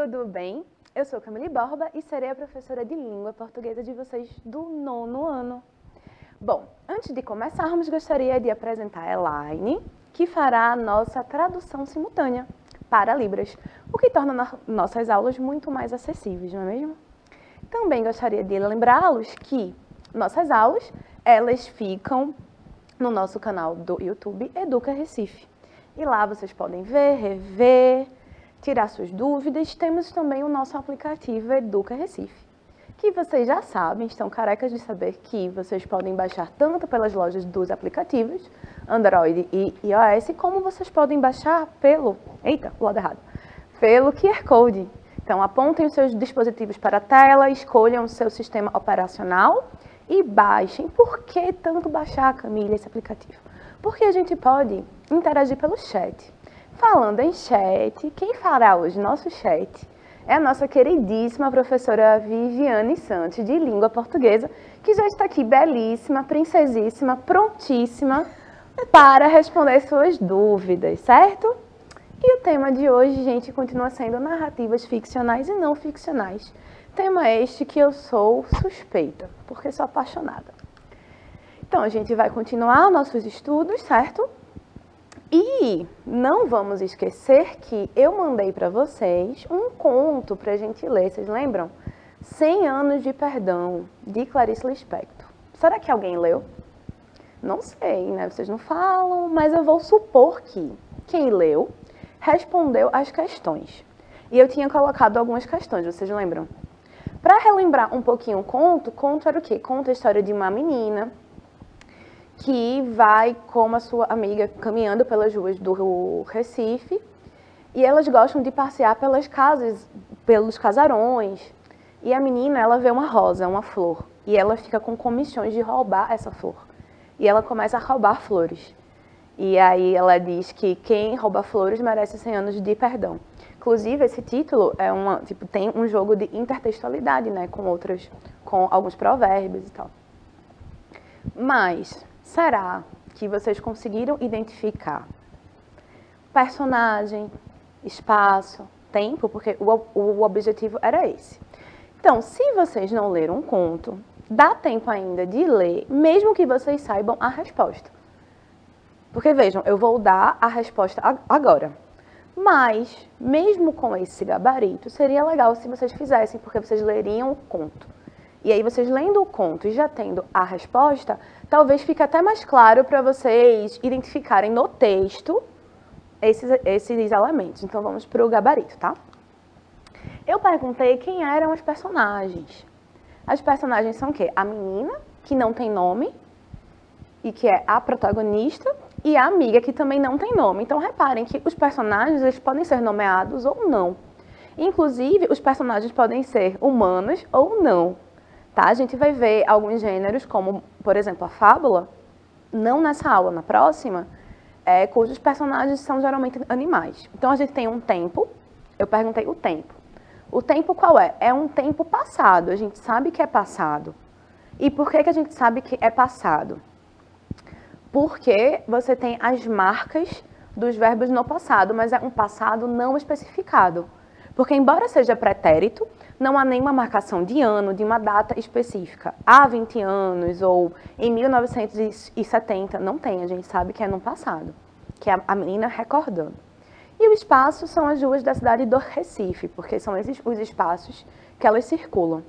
tudo bem? Eu sou Camille Borba e serei a professora de língua portuguesa de vocês do 9º ano. Bom, antes de começarmos, gostaria de apresentar a Elaine, que fará a nossa tradução simultânea para Libras, o que torna nossas aulas muito mais acessíveis, não é mesmo? Também gostaria de lembrá-los que nossas aulas, elas ficam no nosso canal do YouTube Educa Recife. E lá vocês podem ver, rever, tirar suas dúvidas. Temos também o nosso aplicativo Educa Recife, que vocês já sabem, estão carecas de saber que vocês podem baixar tanto pelas lojas dos aplicativos, Android e iOS, como vocês podem baixar pelo QR Code. Então, apontem os seus dispositivos para a tela, escolham o seu sistema operacional e baixem. Por que tanto baixar, Camila, esse aplicativo? Porque a gente pode interagir pelo chat. Falando em chat, quem fará hoje nosso chat é a nossa queridíssima professora Viviane Santos, de língua portuguesa, que já está aqui belíssima, princesíssima, prontíssima para responder suas dúvidas, certo? E o tema de hoje, gente, continua sendo narrativas ficcionais e não ficcionais. Tema este que eu sou suspeita, porque sou apaixonada. Então, a gente vai continuar nossos estudos, certo? E não vamos esquecer que eu mandei para vocês um conto para a gente ler, vocês lembram? 100 Anos de Perdão, de Clarice Lispector. Será que alguém leu? Não sei, né? Vocês não falam, mas eu vou supor que quem leu respondeu as questões. E eu tinha colocado algumas questões, vocês lembram? Para relembrar um pouquinho o conto era o quê? Conta a história de uma menina que vai com a sua amiga caminhando pelas ruas do Recife e elas gostam de passear pelas casas, pelos casarões. E a menina, ela vê uma rosa, uma flor, e ela fica com comichões de roubar essa flor. E ela começa a roubar flores. E aí ela diz que quem rouba flores merece 100 anos de perdão. Inclusive, esse título é tem um jogo de intertextualidade, né, com alguns provérbios e tal. Mas será que vocês conseguiram identificar personagem, espaço, tempo? Porque o objetivo era esse. Então, se vocês não leram um conto, dá tempo ainda de ler, mesmo que vocês saibam a resposta. Porque vejam, eu vou dar a resposta agora. Mas, mesmo com esse gabarito, seria legal se vocês fizessem, porque vocês leriam o conto. E aí, vocês lendo o conto e já tendo a resposta, talvez fique até mais claro para vocês identificarem no texto esses elementos. Então, vamos para o gabarito, tá? Eu perguntei quem eram os personagens. As personagens são o quê? A menina, que não tem nome, e que é a protagonista, e a amiga, que também não tem nome. Então, reparem que os personagens eles podem ser nomeados ou não. Inclusive, os personagens podem ser humanos ou não. Tá? A gente vai ver alguns gêneros, como, por exemplo, a fábula, não nessa aula, na próxima, cujos personagens são geralmente animais. Então, a gente tem um tempo, eu perguntei o tempo. O tempo qual é? É um tempo passado, a gente sabe que é passado. E por que a gente sabe que é passado? Porque você tem as marcas dos verbos no passado, mas é um passado não especificado. Porque, embora seja pretérito, não há nenhuma marcação de ano, de uma data específica. Há 20 anos ou em 1970, não tem, a gente sabe que é no passado, que é a menina recordando. E o espaço são as ruas da cidade do Recife, porque são esses os espaços que elas circulam.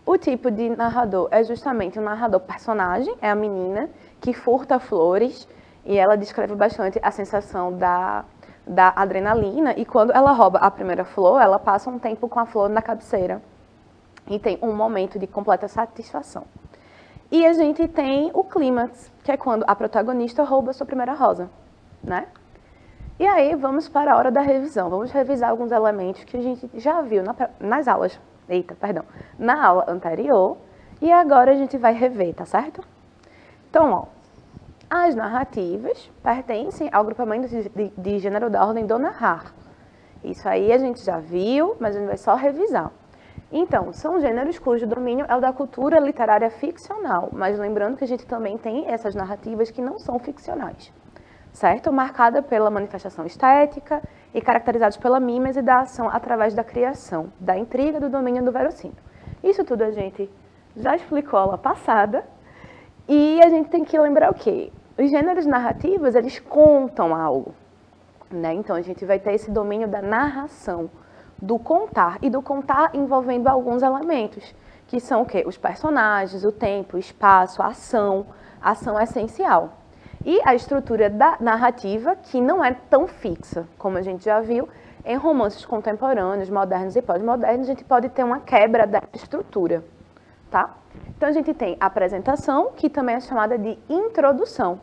O tipo de narrador é justamente um narrador personagem, é a menina que furta flores e ela descreve bastante a sensação da adrenalina, e quando ela rouba a primeira flor, ela passa um tempo com a flor na cabeceira e tem um momento de completa satisfação. E a gente tem o clímax, que é quando a protagonista rouba a sua primeira rosa, né? E aí vamos para a hora da revisão. Vamos revisar alguns elementos que a gente já viu nas aulas, na aula anterior, e agora a gente vai rever, tá certo? Então, ó, as narrativas pertencem ao grupamento de gênero da ordem do narrar. Isso aí a gente já viu, mas a gente vai só revisar. Então, são gêneros cujo domínio é o da cultura literária ficcional, mas lembrando que a gente também tem essas narrativas que não são ficcionais, certo? Marcada pela manifestação estética e caracterizados pela mímese da ação através da criação, da intriga, do domínio do verossímil. Isso tudo a gente já explicou aula passada, e a gente tem que lembrar o quê? Os gêneros narrativos, eles contam algo, né? Então, a gente vai ter esse domínio da narração, do contar, e do contar envolvendo alguns elementos, que são o quê? Os personagens, o tempo, o espaço, a ação essencial. E a estrutura da narrativa, que não é tão fixa, como a gente já viu, em romances contemporâneos, modernos e pós-modernos, a gente pode ter uma quebra da estrutura, tá? Então, a gente tem a apresentação, que também é chamada de introdução.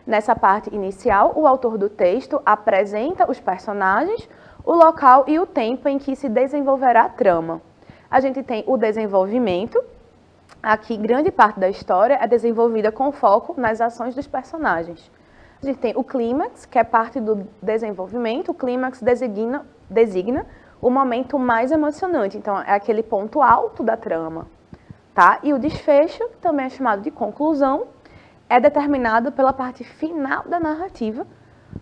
Nessa parte inicial, o autor do texto apresenta os personagens, o local e o tempo em que se desenvolverá a trama. A gente tem o desenvolvimento. Aqui, grande parte da história é desenvolvida com foco nas ações dos personagens. A gente tem o clímax, que é parte do desenvolvimento. O clímax designa o momento mais emocionante, então é aquele ponto alto da trama, tá? E o desfecho, que também é chamado de conclusão, é determinado pela parte final da narrativa,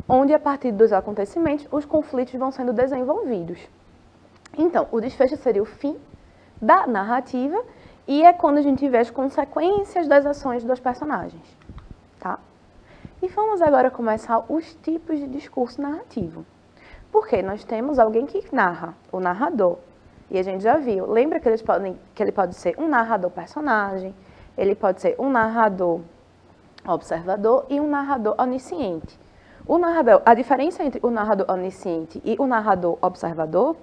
onde, a partir dos acontecimentos, os conflitos vão sendo desenvolvidos. Então, o desfecho seria o fim da narrativa, e é quando a gente vê as consequências das ações dos personagens, tá? E vamos agora começar os tipos de discurso narrativo. Porque nós temos alguém que narra, o narrador, e a gente já viu. Lembra que ele pode ser um narrador personagem, ele pode ser um narrador observador e um narrador onisciente. A diferença entre o narrador onisciente e o narrador observador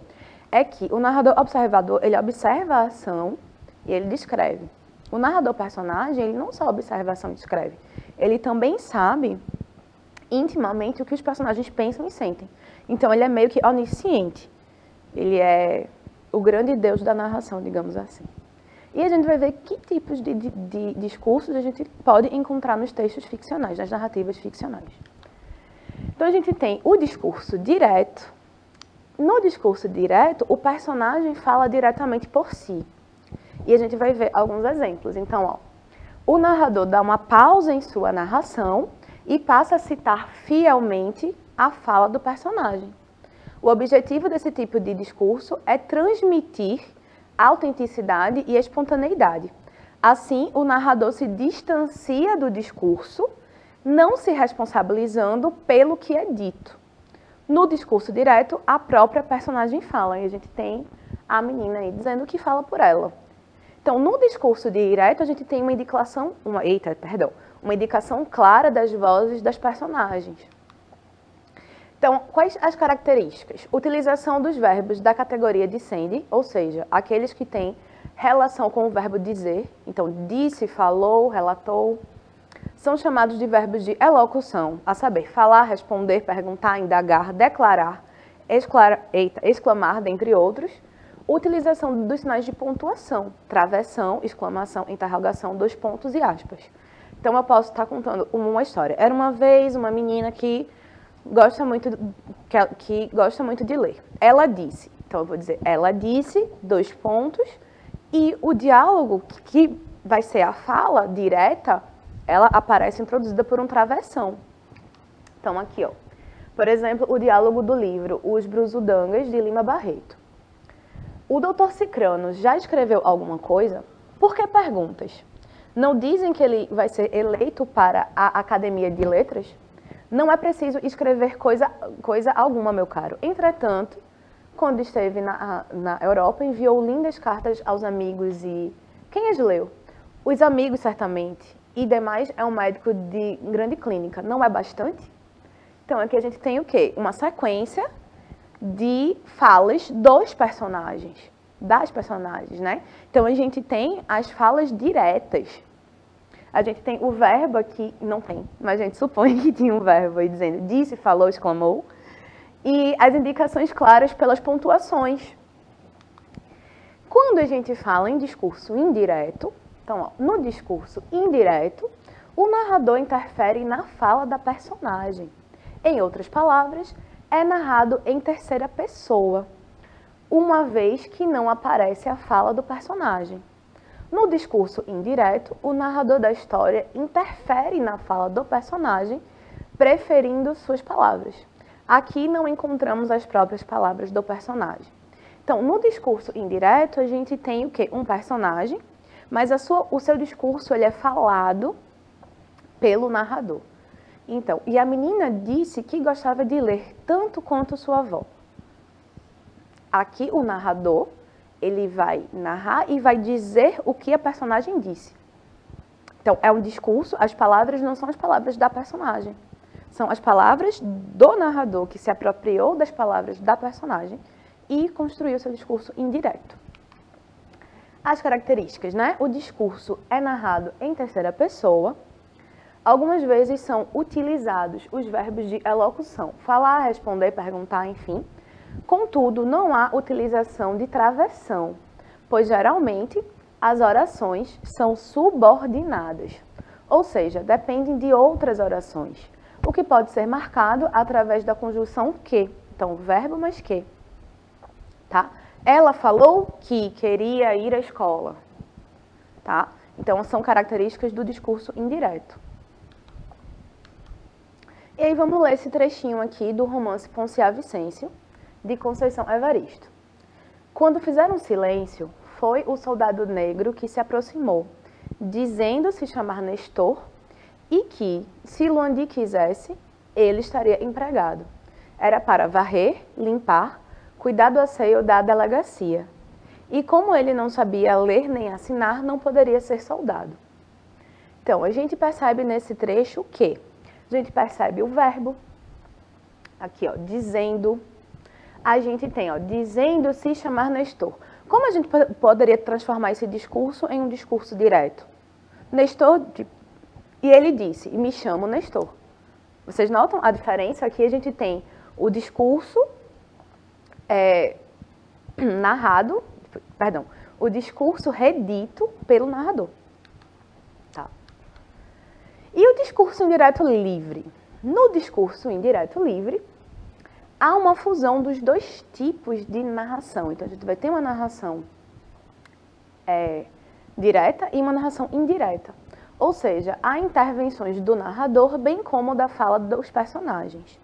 é que o narrador observador, ele observa a ação e ele descreve. O narrador personagem, ele não só observa a ação e descreve, ele também sabe intimamente o que os personagens pensam e sentem. Então, ele é meio que onisciente. Ele é o grande deus da narração, digamos assim. E a gente vai ver que tipos de discursos a gente pode encontrar nos textos ficcionais, nas narrativas ficcionais. Então, a gente tem o discurso direto. No discurso direto, o personagem fala diretamente por si. E a gente vai ver alguns exemplos. Então, ó, o narrador dá uma pausa em sua narração e passa a citar fielmente a fala do personagem. O objetivo desse tipo de discurso é transmitir autenticidade e espontaneidade. Assim, o narrador se distancia do discurso, não se responsabilizando pelo que é dito. No discurso direto, a própria personagem fala, e a gente tem a menina aí dizendo que fala por ela. Então, no discurso direto, a gente tem uma indicação clara das vozes das personagens. Então, quais as características? Utilização dos verbos da categoria dicende, ou seja, aqueles que têm relação com o verbo dizer. Então, disse, falou, relatou. São chamados de verbos de elocução, a saber, falar, responder, perguntar, indagar, declarar, exclamar, dentre outros. Utilização dos sinais de pontuação, travessão, exclamação, interrogação, dois pontos e aspas. Então, eu posso estar contando uma história. Era uma vez uma menina que gosta muito de ler. Ela disse. Então, eu vou dizer, ela disse, dois pontos, e o diálogo, que vai ser a fala direta, ela aparece introduzida por um travessão. Então, aqui, ó. Por exemplo, o diálogo do livro Os Brusudangas, de Lima Barreto. O doutor Cicrano já escreveu alguma coisa? Por que perguntas? Não dizem que ele vai ser eleito para a Academia de Letras? Não é preciso escrever coisa alguma, meu caro. Entretanto, quando esteve na Europa, enviou lindas cartas aos amigos e... Quem as leu? Os amigos, certamente. E demais é um médico de grande clínica. Não é bastante? Então, aqui a gente tem o quê? Uma sequência de falas dos personagens, das personagens, né? Então, a gente tem as falas diretas. A gente tem o verbo aqui, não tem, mas a gente supõe que tinha um verbo aí dizendo disse, falou, exclamou. E as indicações claras pelas pontuações. Quando a gente fala em discurso indireto, então, ó, no discurso indireto, o narrador interfere na fala da personagem. Em outras palavras, é narrado em terceira pessoa, uma vez que não aparece a fala do personagem. No discurso indireto, o narrador da história interfere na fala do personagem, preferindo suas palavras. Aqui não encontramos as próprias palavras do personagem. Então, no discurso indireto, a gente tem o quê? Um personagem, mas o seu discurso ele é falado pelo narrador. Então, e a menina disse que gostava de ler tanto quanto sua avó. Aqui o narrador, ele vai narrar e vai dizer o que a personagem disse. Então, é um discurso, as palavras não são as palavras da personagem. São as palavras do narrador, que se apropriou das palavras da personagem e construiu seu discurso indireto. As características, né? O discurso é narrado em terceira pessoa. Algumas vezes são utilizados os verbos de elocução, falar, responder, perguntar, enfim. Contudo, não há utilização de travessão, pois geralmente as orações são subordinadas, ou seja, dependem de outras orações, o que pode ser marcado através da conjunção que. Então, verbo mais que. Tá? Ela falou que queria ir à escola. Tá? Então, são características do discurso indireto. E aí vamos ler esse trechinho aqui do romance Ponciá Vicêncio, de Conceição Evaristo. Quando fizeram silêncio, foi o soldado negro que se aproximou, dizendo se chamar Nestor e que, se Luandi quisesse, ele estaria empregado. Era para varrer, limpar, cuidar do asseio da delegacia. E como ele não sabia ler nem assinar, não poderia ser soldado. Então, a gente percebe nesse trecho que a gente percebe o verbo, aqui ó, dizendo. A gente tem, ó, dizendo se chamar Nestor. Como a gente poderia transformar esse discurso em um discurso direto? Nestor, e ele disse, e me chamo Nestor. Vocês notam a diferença? Aqui a gente tem o discurso narrado, perdão, o discurso redito pelo narrador. Tá. E o discurso indireto livre? No discurso indireto livre, há uma fusão dos dois tipos de narração. Então, a gente vai ter uma narração direta e uma narração indireta. Ou seja, há intervenções do narrador, bem como da fala dos personagens.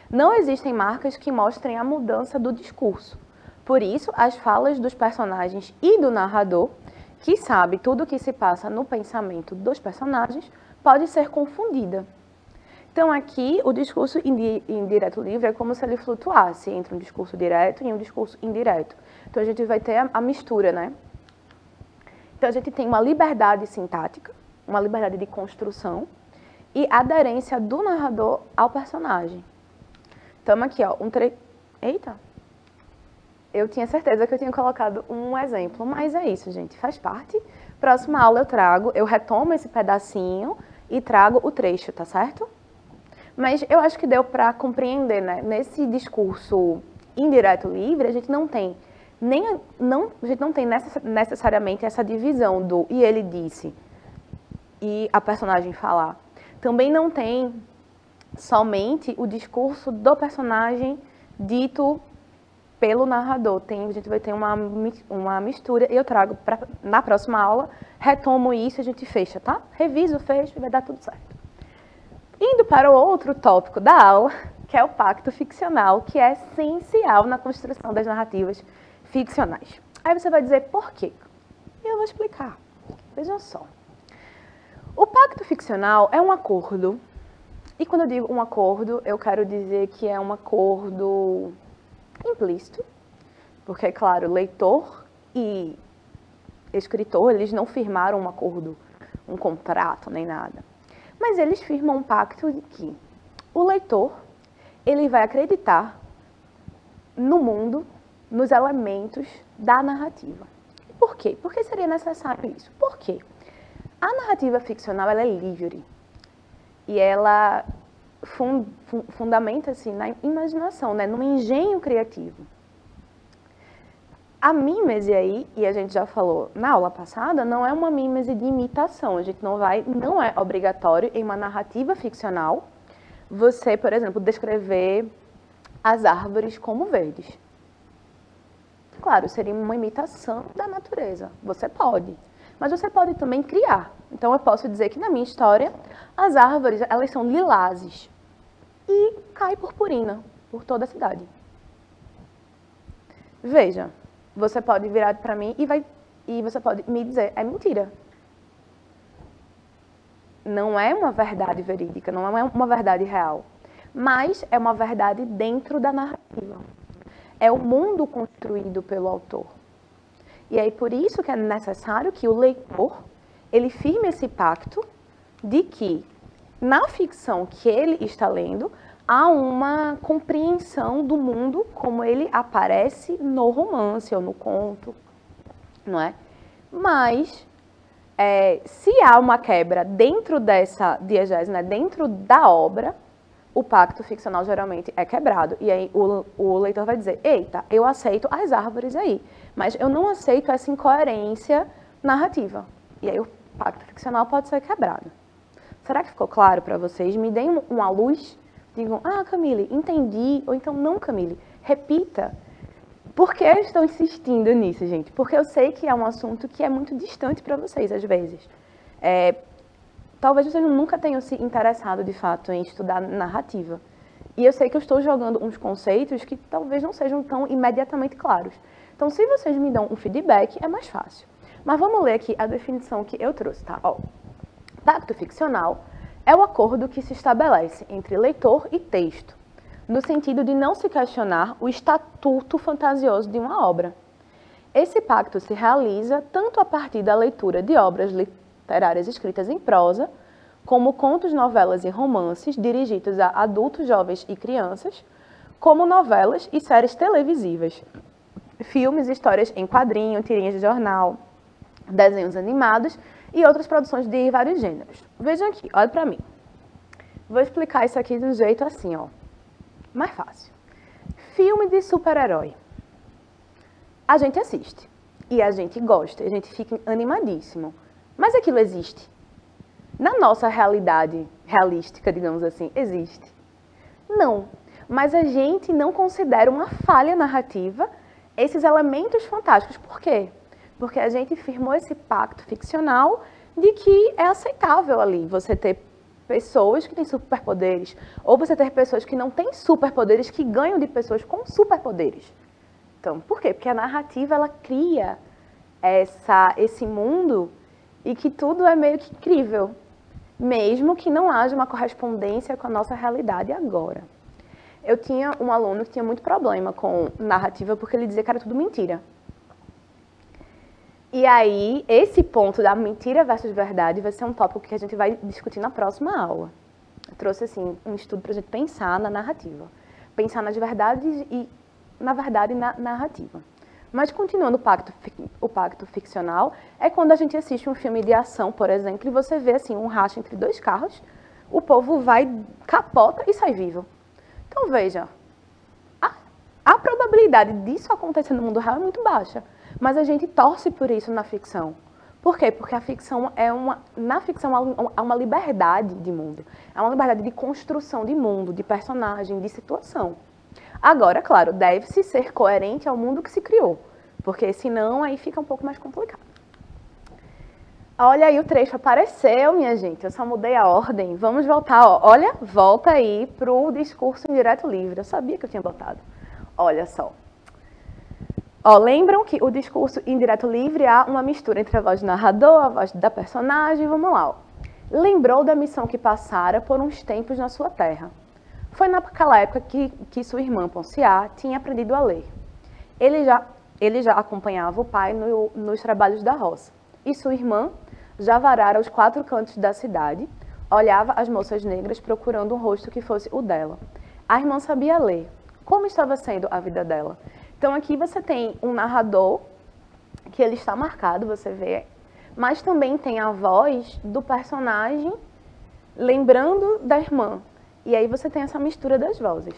Não existem marcas que mostrem a mudança do discurso. Por isso, as falas dos personagens e do narrador, que sabe tudo o que se passa no pensamento dos personagens, pode ser confundida. Então, aqui, o discurso indireto livre é como se ele flutuasse entre um discurso direto e um discurso indireto. Então, a gente vai ter a mistura, né? Então, a gente tem uma liberdade sintática, uma liberdade de construção e aderência do narrador ao personagem. Então, aqui, ó, Eita! Eu tinha certeza que eu tinha colocado um exemplo, mas é isso, gente, faz parte. Próxima aula eu retomo esse pedacinho e trago o trecho, tá certo? Mas eu acho que deu para compreender, né? Nesse discurso indireto livre, a gente não tem necessariamente essa divisão do e ele disse e a personagem falar. Também não tem somente o discurso do personagem dito pelo narrador. A gente vai ter uma mistura e eu trago na próxima aula, retomo isso e a gente fecha, tá? Reviso, fecho e vai dar tudo certo. Indo para o outro tópico da aula, que é o pacto ficcional, que é essencial na construção das narrativas ficcionais. Aí você vai dizer por quê? E eu vou explicar. Vejam só. O pacto ficcional é um acordo, e quando eu digo um acordo, eu quero dizer que é um acordo implícito, porque, claro, leitor e escritor, eles não firmaram um acordo, um contrato, nem nada. Mas eles firmam um pacto de que o leitor, ele vai acreditar no mundo, nos elementos da narrativa. Por quê? Por que seria necessário isso? Por quê? A narrativa ficcional, ela é livre. E ela fundamenta-se na imaginação, né? No engenho criativo. A mímese aí, e a gente já falou na aula passada, não é uma mímese de imitação. A gente não é obrigatório em uma narrativa ficcional você, por exemplo, descrever as árvores como verdes. Claro, seria uma imitação da natureza. Você pode. Mas você pode também criar. Então, eu posso dizer que na minha história, as árvores, elas são lilazes. E cai purpurina. por toda a cidade. Veja, você pode virar para mim e você pode me dizer, é mentira. Não é uma verdade verídica, não é uma verdade real, mas é uma verdade dentro da narrativa. É o mundo construído pelo autor. E aí por isso que é necessário que o leitor, ele firme esse pacto de que na ficção que ele está lendo, há uma compreensão do mundo como ele aparece no romance ou no conto, não é? Mas, se há uma quebra dentro dessa diegese, né, dentro da obra, o pacto ficcional geralmente é quebrado. E aí o leitor vai dizer, eita, eu aceito as árvores aí, mas eu não aceito essa incoerência narrativa. E aí o pacto ficcional pode ser quebrado. Será que ficou claro para vocês? Me deem uma luz. Digam, Camille, entendi. Ou então, não, Camille, repita. Por que eu estou insistindo nisso, gente? Porque eu sei que é um assunto que é muito distante para vocês, às vezes. Talvez vocês nunca tenham se interessado, de fato, em estudar narrativa. E eu sei que eu estou jogando uns conceitos que talvez não sejam tão imediatamente claros. Então, se vocês me dão um feedback, é mais fácil. Mas vamos ler aqui a definição que eu trouxe, tá? Pacto ficcional é o acordo que se estabelece entre leitor e texto, no sentido de não se questionar o estatuto fantasioso de uma obra. Esse pacto se realiza tanto a partir da leitura de obras literárias escritas em prosa, como contos, novelas e romances dirigidos a adultos, jovens e crianças, como novelas e séries televisivas, filmes, histórias em quadrinho, tirinhas de jornal, desenhos animados e outras produções de vários gêneros. Vejam aqui, olha para mim. Vou explicar isso aqui de um jeito assim, mais fácil. Filme de super-herói. A gente assiste e a gente gosta, a gente fica animadíssimo. Mas aquilo existe? Na nossa realidade realística, digamos assim, existe? Não. Mas a gente não considera uma falha narrativa esses elementos fantásticos. Por quê? Porque a gente firmou esse pacto ficcional de que é aceitável ali você ter pessoas que têm superpoderes, ou você ter pessoas que não têm superpoderes, que ganham de pessoas com superpoderes. Então, por quê? Porque a narrativa, ela cria esse mundo e que tudo é meio que incrível, mesmo que não haja uma correspondência com a nossa realidade agora. Eu tinha um aluno que tinha muito problema com narrativa porque ele dizia que era tudo mentira. E aí, esse ponto da mentira versus verdade vai ser um tópico que a gente vai discutir na próxima aula. Eu trouxe, assim, um estudo para a gente pensar na narrativa. Pensar nas verdades e, na verdade, na narrativa. Mas, continuando o pacto ficcional, é quando a gente assiste um filme de ação, por exemplo, e você vê, assim, um racha entre dois carros, o povo vai, capota e sai vivo. Então, veja, a probabilidade disso acontecer no mundo real é muito baixa. Mas a gente torce por isso na ficção. Por quê? Porque a ficção na ficção há uma liberdade de mundo. Há uma liberdade de construção de mundo, de personagem, de situação. Agora, claro, deve-se ser coerente ao mundo que se criou. Porque senão aí fica um pouco mais complicado. Olha aí, o trecho apareceu, minha gente. Eu só mudei a ordem. Vamos voltar, Olha, volta aí para o discurso indireto livre. Eu sabia que eu tinha botado. Olha só. Lembram que o discurso indireto livre há uma mistura entre a voz do narrador, a voz da personagem, vamos lá. Lembrou da missão que passara por uns tempos na sua terra. Foi naquela época que sua irmã Ponciá tinha aprendido a ler. Ele já acompanhava o pai nos trabalhos da roça. E sua irmã já varara os 4 cantos da cidade, olhava as moças negras procurando um rosto que fosse o dela. A irmã sabia ler. Como estava sendo a vida dela? Então, aqui você tem um narrador, que ele está marcado, você vê, mas também tem a voz do personagem lembrando da irmã. E aí você tem essa mistura das vozes.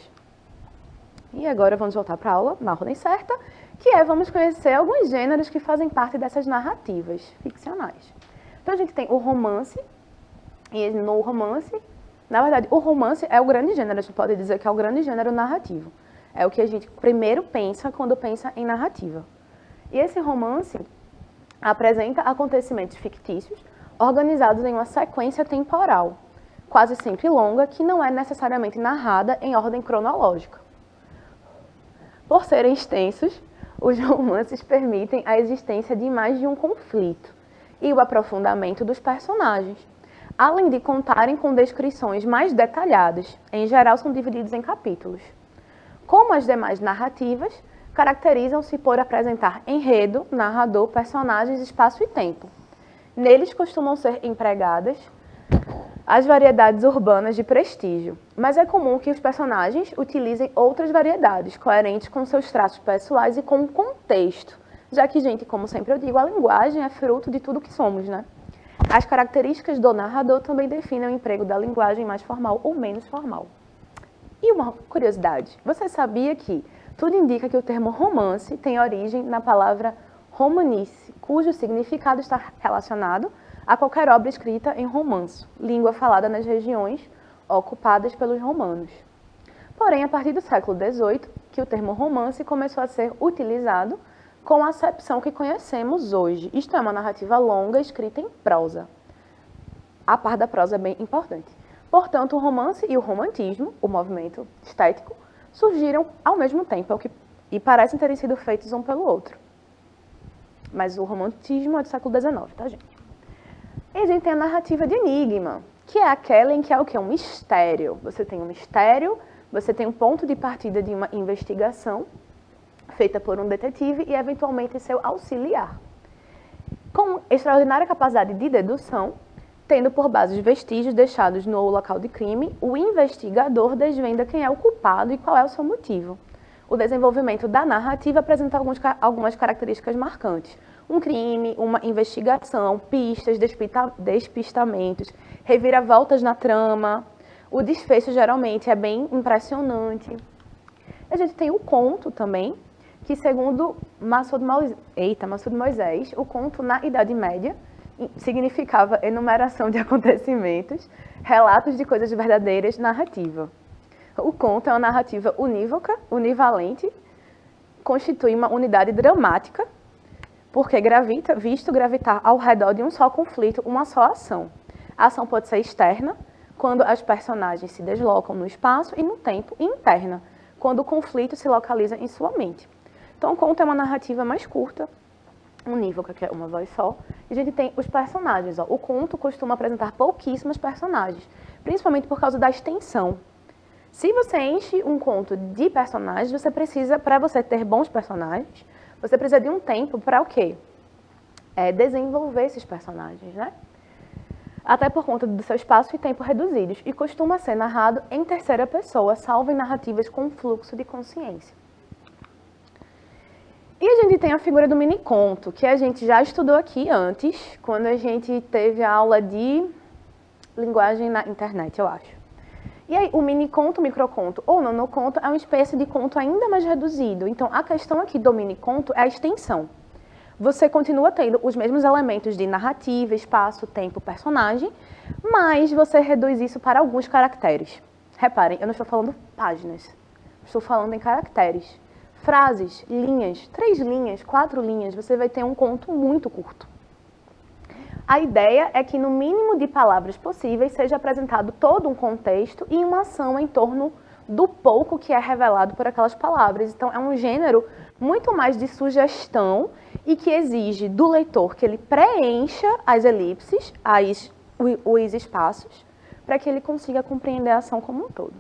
E agora vamos voltar para a aula, na ordem certa, que vamos conhecer alguns gêneros que fazem parte dessas narrativas ficcionais. Então, a gente tem o romance, e no romance, na verdade, o romance é o grande gênero, a gente pode dizer que é o grande gênero narrativo. É o que a gente primeiro pensa quando pensa em narrativa. E esse romance apresenta acontecimentos fictícios organizados em uma sequência temporal, quase sempre longa, que não é necessariamente narrada em ordem cronológica. Por serem extensos, os romances permitem a existência de mais de um conflito e o aprofundamento dos personagens, além de contarem com descrições mais detalhadas. Em geral, são divididos em capítulos. Como as demais narrativas, caracterizam-se por apresentar enredo, narrador, personagens, espaço e tempo. Neles costumam ser empregadas as variedades urbanas de prestígio, mas é comum que os personagens utilizem outras variedades, coerentes com seus traços pessoais e com o contexto, já que, gente, como sempre eu digo, a linguagem é fruto de tudo que somos, né? As características do narrador também definem o emprego da linguagem mais formal ou menos formal. E uma curiosidade, você sabia que tudo indica que o termo romance tem origem na palavra romanice, cujo significado está relacionado a qualquer obra escrita em romanço, língua falada nas regiões ocupadas pelos romanos. Porém, a partir do século XVIII, que o termo romance começou a ser utilizado com a acepção que conhecemos hoje. Isto é uma narrativa longa escrita em prosa. A parte da prosa é bem importante. Portanto, o romance e o romantismo, o movimento estético, surgiram ao mesmo tempo e parecem terem sido feitos um pelo outro. Mas o romantismo é do século XIX, tá, gente? E a gente tem a narrativa de enigma, que é aquela em que é o quê? Um mistério. Você tem um mistério, você tem um ponto de partida de uma investigação feita por um detetive e, eventualmente, seu auxiliar. Com extraordinária capacidade de dedução, tendo por base os vestígios deixados no local de crime, o investigador desvenda quem é o culpado e qual é o seu motivo. O desenvolvimento da narrativa apresenta algumas características marcantes. Um crime, uma investigação, pistas, despistamentos, reviravoltas na trama. O desfecho geralmente é bem impressionante. A gente tem o conto também, que segundo Massoud Moisés, o conto na Idade Média significava enumeração de acontecimentos, relatos de coisas verdadeiras, narrativa. O conto é uma narrativa unívoca, univalente, constitui uma unidade dramática, porque visto gravitar ao redor de um só conflito, uma só ação. A ação pode ser externa, quando as personagens se deslocam no espaço e no tempo, e interna, quando o conflito se localiza em sua mente. Então, o conto é uma narrativa mais curta, unívoca, que é uma voz só, e a gente tem os personagens. O conto costuma apresentar pouquíssimos personagens, principalmente por causa da extensão. Se você enche um conto de personagens, você precisa, para você ter bons personagens, você precisa de um tempo para o quê? Desenvolver esses personagens, né? Até por conta do seu espaço e tempo reduzidos, e costuma ser narrado em terceira pessoa, salvo em narrativas com fluxo de consciência. E a gente tem a figura do mini-conto, que a gente já estudou aqui antes, quando a gente teve a aula de linguagem na internet, eu acho. E aí, o mini-conto, microconto ou nanoconto é uma espécie de conto ainda mais reduzido. Então, a questão aqui do mini-conto é a extensão. Você continua tendo os mesmos elementos de narrativa, espaço, tempo, personagem, mas você reduz isso para alguns caracteres. Reparem, eu não estou falando páginas, estou falando em caracteres. Frases, linhas, 3 linhas, 4 linhas, você vai ter um conto muito curto. A ideia é que, no mínimo de palavras possíveis, seja apresentado todo um contexto e uma ação em torno do pouco que é revelado por aquelas palavras. Então, é um gênero muito mais de sugestão e que exige do leitor que ele preencha as elipses, os espaços, para que ele consiga compreender a ação como um todo.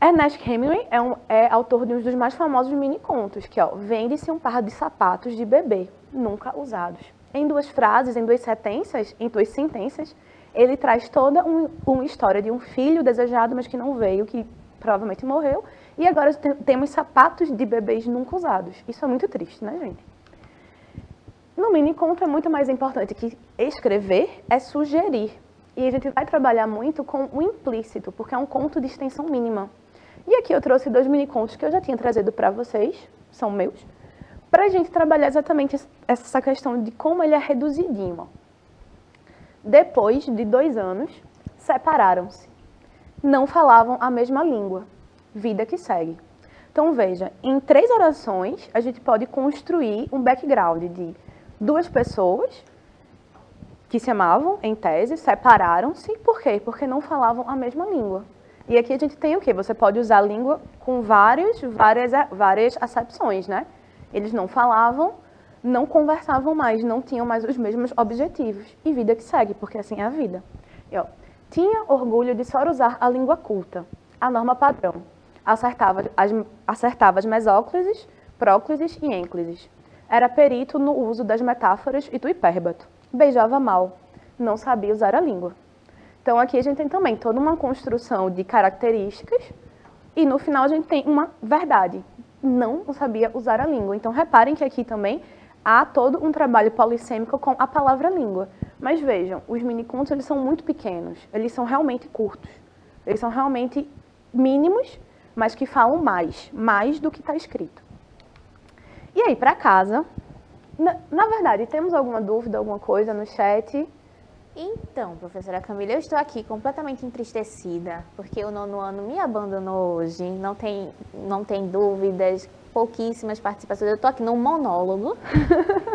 Ernest Hemingway é autor de um dos mais famosos mini-contos, que vende-se um par de sapatos de bebê, nunca usados. Em 2 frases, em 2 sentenças, ele traz toda uma história de um filho desejado, mas que não veio, que provavelmente morreu, e agora temos sapatos de bebês nunca usados. Isso é muito triste, né, gente? No mini-conto é muito mais importante que escrever é sugerir. E a gente vai trabalhar muito com o implícito, porque é um conto de extensão mínima. E aqui eu trouxe 2 mini-contos que eu já tinha trazido para vocês, são meus, para a gente trabalhar exatamente essa questão de como ele é reduzidinho. Depois de 2 anos, separaram-se. Não falavam a mesma língua. Vida que segue. Então, veja, em 3 orações, a gente pode construir um background de 2 pessoas que se amavam, em tese, separaram-se. Por quê? Porque não falavam a mesma língua. E aqui a gente tem o quê? Você pode usar a língua com várias acepções, né? Eles não falavam, não conversavam mais, não tinham mais os mesmos objetivos. E vida que segue, porque assim é a vida. E, ó, tinha orgulho de só usar a língua culta, a norma padrão. Acertava as mesóclises, próclises e ênclises. Era perito no uso das metáforas e do hipérbato. Beijava mal, não sabia usar a língua. Então aqui a gente tem também toda uma construção de características e no final a gente tem uma verdade. Não sabia usar a língua. Então reparem que aqui também há todo um trabalho polissêmico com a palavra língua. Mas vejam, os minicontos eles são muito pequenos, eles são realmente curtos. Eles são realmente mínimos, mas que falam mais do que está escrito. E aí, para casa, na verdade, temos alguma dúvida, alguma coisa no chat? Então, professora Camila, eu estou aqui completamente entristecida, porque o 9º ano me abandonou hoje, não tem dúvidas, pouquíssimas participações, eu estou aqui num monólogo,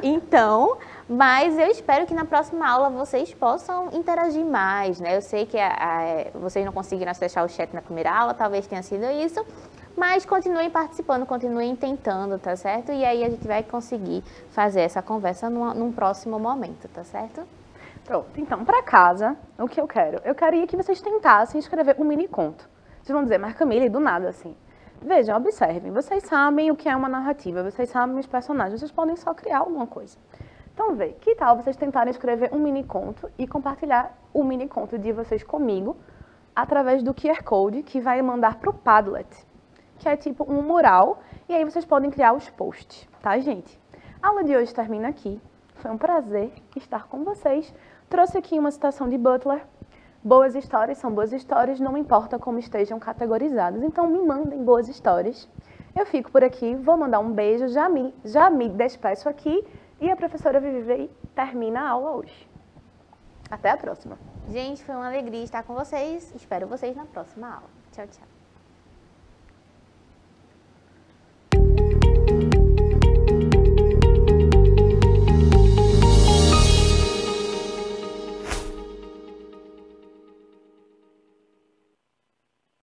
então, mas eu espero que na próxima aula vocês possam interagir mais, né? Eu sei que vocês não conseguiram acessar o chat na primeira aula, talvez tenha sido isso, mas continuem participando, continuem tentando, tá certo? E aí a gente vai conseguir fazer essa conversa num próximo momento, tá certo? Pronto, então, para casa, o que eu quero? Eu queria que vocês tentassem escrever um mini conto. Vocês vão dizer, mas Camila, e do nada assim? Vejam, observem, vocês sabem o que é uma narrativa, vocês sabem os personagens, vocês podem só criar alguma coisa. Então, vê, que tal vocês tentarem escrever um mini conto e compartilhar o mini conto de vocês comigo através do QR Code que vai mandar para o Padlet, que é tipo um mural, e aí vocês podem criar os posts, tá, gente? A aula de hoje termina aqui. Foi um prazer estar com vocês. Trouxe aqui uma citação de Butler. Boas histórias são boas histórias, não importa como estejam categorizadas. Então, me mandem boas histórias. Eu fico por aqui, vou mandar um beijo, já me despeço aqui e a professora Vivi termina a aula hoje. Até a próxima. Gente, foi uma alegria estar com vocês. Espero vocês na próxima aula. Tchau, tchau.